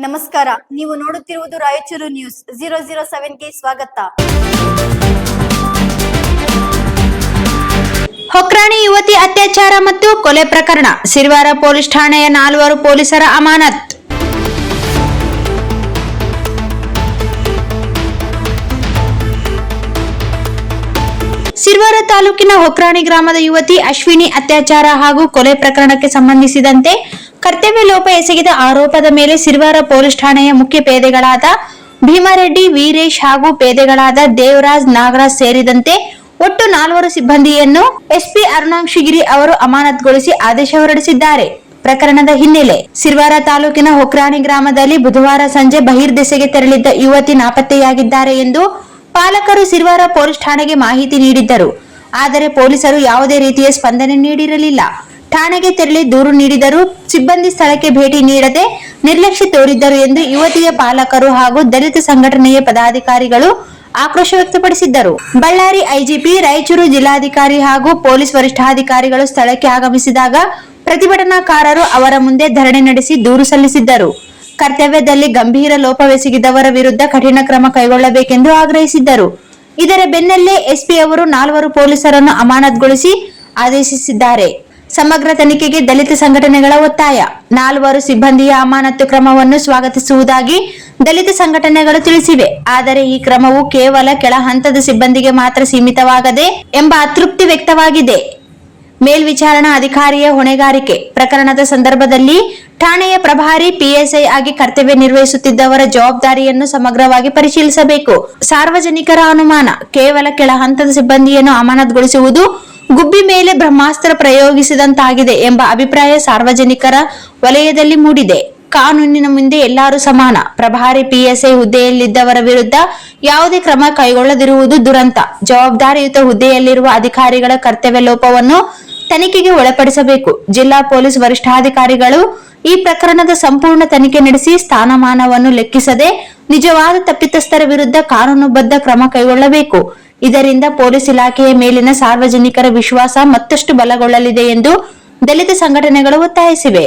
ನಮಸ್ಕಾರ, ನೀವು ನೋಡುತ್ತಿರುವುದು ರಾಯಚೂರು ನ್ಯೂಸ್ 007ಗೆ ಸ್ವಾಗತ. ಹೊಕ್ರಾಣಿ ಯುವತಿ ಅತ್ಯಾಚಾರ ಮತ್ತು ಕೊಲೆ ಪ್ರಕರಣ, ಸಿರ್ವಾರ ಪೊಲೀಸ್ ಠಾಣೆಯ 4 ಪೊಲೀಸರ ಅಮಾನತ್. ಸಿರ್ವಾರ ತಾಲೂಕಿನ ಹೊಕ್ರಾಣಿ ಗ್ರಾಮದ ಯುವತಿ ಅಶ್ವಿನಿ ಅತ್ಯಾಚಾರ ಹಾಗೂ ಕೊಲೆ ಪ್ರಕರಣಕ್ಕೆ ಸಂಬಂಧಿಸಿದಂತೆ ಕರ್ತವ್ಯ ಲೋಪ ಎಸಗಿದ ಆರೋಪದ ಮೇಲೆ ಸಿರ್ವಾರ ಪೊಲೀಸ್ ಠಾಣೆಯ ಮುಖ್ಯ ಪೇದೆಗಳಾದ ಭೀಮಾರೆಡ್ಡಿ, ವೀರೇಶ್ ಹಾಗೂ ಪೇದೆಗಳಾದ ದೇವರಾಜ್, ನಾಗರಾಜ್ ಸೇರಿದಂತೆ ಒಟ್ಟು 4 ಸಿಬ್ಬಂದಿಯನ್ನು ಎಸ್ಪಿ ಅರುಣಾಂಶಗಿರಿ ಅವರು ಅಮಾನತುಗೊಳಿಸಿ ಆದೇಶ ಹೊರಡಿಸಿದ್ದಾರೆ. ಪ್ರಕರಣದ ಹಿನ್ನೆಲೆ: ಸಿರ್ವಾರ ತಾಲೂಕಿನ ಹೊಕ್ರಾಣಿ ಗ್ರಾಮದಲ್ಲಿ ಬುಧವಾರ ಸಂಜೆ ಬಹಿರ್ದೆಸೆಗೆ ತೆರಳಿದ್ದ ಯುವತಿ ನಾಪತ್ತೆಯಾಗಿದ್ದಾರೆ ಎಂದು ಪಾಲಕರು ಸಿರ್ವಾರ ಪೊಲೀಸ್ ಠಾಣೆಗೆ ಮಾಹಿತಿ ನೀಡಿದ್ದರು. ಆದರೆ ಪೊಲೀಸರು ಯಾವುದೇ ರೀತಿಯ ಸ್ಪಂದನೆ ನೀಡಿರಲಿಲ್ಲ. ಠಾಣೆಗೆ ತೆರಳಿ ದೂರು ನೀಡಿದರೂ ಸಿಬ್ಬಂದಿ ಸ್ಥಳಕ್ಕೆ ಭೇಟಿ ನೀಡದೆ ನಿರ್ಲಕ್ಷ್ಯ ತೋರಿದ್ದರು ಎಂದು ಯುವತಿಯ ಪಾಲಕರು ಹಾಗೂ ದಲಿತ ಸಂಘಟನೆಯ ಪದಾಧಿಕಾರಿಗಳು ಆಕ್ರೋಶ ವ್ಯಕ್ತಪಡಿಸಿದ್ದರು. ಬಳ್ಳಾರಿ ಐಜಿಪಿ, ರಾಯಚೂರು ಜಿಲ್ಲಾಧಿಕಾರಿ ಹಾಗೂ ಪೊಲೀಸ್ ವರಿಷ್ಠಾಧಿಕಾರಿಗಳು ಸ್ಥಳಕ್ಕೆ ಆಗಮಿಸಿದಾಗ ಪ್ರತಿಭಟನಾಕಾರರು ಅವರ ಮುಂದೆ ಧರಣಿ ನಡೆಸಿ ದೂರು ಸಲ್ಲಿಸಿದ್ದರು. ಕರ್ತವ್ಯದಲ್ಲಿ ಗಂಭೀರ ಲೋಪವೆಸಗಿದವರ ವಿರುದ್ಧ ಕಠಿಣ ಕ್ರಮ ಕೈಗೊಳ್ಳಬೇಕೆಂದು ಆಗ್ರಹಿಸಿದ್ದರು. ಇದರ ಬೆನ್ನಲ್ಲೇ ಎಸ್ಪಿ ಅವರು 4 ಪೊಲೀಸರನ್ನು ಅಮಾನತುಗೊಳಿಸಿ ಆದೇಶಿಸಿದ್ದಾರೆ. ಸಮಗ್ರ ತನಿಖೆಗೆ ದಲಿತ ಸಂಘಟನೆಗಳ ಒತ್ತಾಯ. 4 ಸಿಬ್ಬಂದಿಯ ಅಮಾನತು ಕ್ರಮವನ್ನು ಸ್ವಾಗತಿಸುವುದಾಗಿ ದಲಿತ ಸಂಘಟನೆಗಳು ತಿಳಿಸಿವೆ. ಆದರೆ ಈ ಕ್ರಮವು ಕೇವಲ ಕೆಳ ಹಂತದ ಸಿಬ್ಬಂದಿಗೆ ಮಾತ್ರ ಸೀಮಿತವಾಗದೆ ಎಂಬ ಅತೃಪ್ತಿ ವ್ಯಕ್ತವಾಗಿದೆ. ಮೇಲ್ವಿಚಾರಣಾ ಅಧಿಕಾರಿಯ ಹೊಣೆಗಾರಿಕೆ: ಪ್ರಕರಣದ ಸಂದರ್ಭದಲ್ಲಿ ಠಾಣೆಯ ಪ್ರಭಾರಿ ಪಿಎಸ್ಐ ಆಗಿ ಕರ್ತವ್ಯ ನಿರ್ವಹಿಸುತ್ತಿದ್ದವರ ಜವಾಬ್ದಾರಿಯನ್ನು ಸಮಗ್ರವಾಗಿ ಪರಿಶೀಲಿಸಬೇಕು. ಸಾರ್ವಜನಿಕರ ಅನುಮಾನ: ಕೇವಲ ಕೆಳ ಹಂತದ ಸಿಬ್ಬಂದಿಯನ್ನು ಅಮಾನತುಗೊಳಿಸುವುದು ಗುಬ್ಬಿ ಮೇಲೆ ಬ್ರಹ್ಮಾಸ್ತ್ರ ಪ್ರಯೋಗಿಸಿದಂತಾಗಿದೆ ಎಂಬ ಅಭಿಪ್ರಾಯ ಸಾರ್ವಜನಿಕರ ವಲಯದಲ್ಲಿ ಮೂಡಿದೆ. ಕಾನೂನಿನ ಮುಂದೆ ಎಲ್ಲರೂ ಸಮಾನ. ಪ್ರಭಾರಿ ಪಿಎಸ್ಐ ಹುದ್ದೆಯಲ್ಲಿದ್ದವರ ವಿರುದ್ಧ ಯಾವುದೇ ಕ್ರಮ ಕೈಗೊಳ್ಳದಿರುವುದು ದುರಂತ. ಜವಾಬ್ದಾರಿಯುತ ಹುದ್ದೆಯಲ್ಲಿರುವ ಅಧಿಕಾರಿಗಳ ಕರ್ತವ್ಯ ಲೋಪವನ್ನು ತನಿಖೆಗೆ ಒಳಪಡಿಸಬೇಕು. ಜಿಲ್ಲಾ ಪೊಲೀಸ್ ವರಿಷ್ಠಾಧಿಕಾರಿಗಳು ಈ ಪ್ರಕರಣದ ಸಂಪೂರ್ಣ ತನಿಖೆ ನಡೆಸಿ ಸ್ಥಾನಮಾನವನ್ನು ಲೆಕ್ಕಿಸದೆ ನಿಜವಾದ ತಪ್ಪಿತಸ್ಥರ ವಿರುದ್ಧ ಕಾನೂನುಬದ್ಧ ಕ್ರಮ ಕೈಗೊಳ್ಳಬೇಕು. ಇದರಿಂದ ಪೊಲೀಸ್ ಇಲಾಖೆಯ ಮೇಲಿನ ಸಾರ್ವಜನಿಕರ ವಿಶ್ವಾಸ ಮತ್ತಷ್ಟು ಬಲಗೊಳ್ಳಲಿದೆ ಎಂದು ದಲಿತ ಸಂಘಟನೆಗಳು ಒತ್ತಾಯಿಸಿವೆ.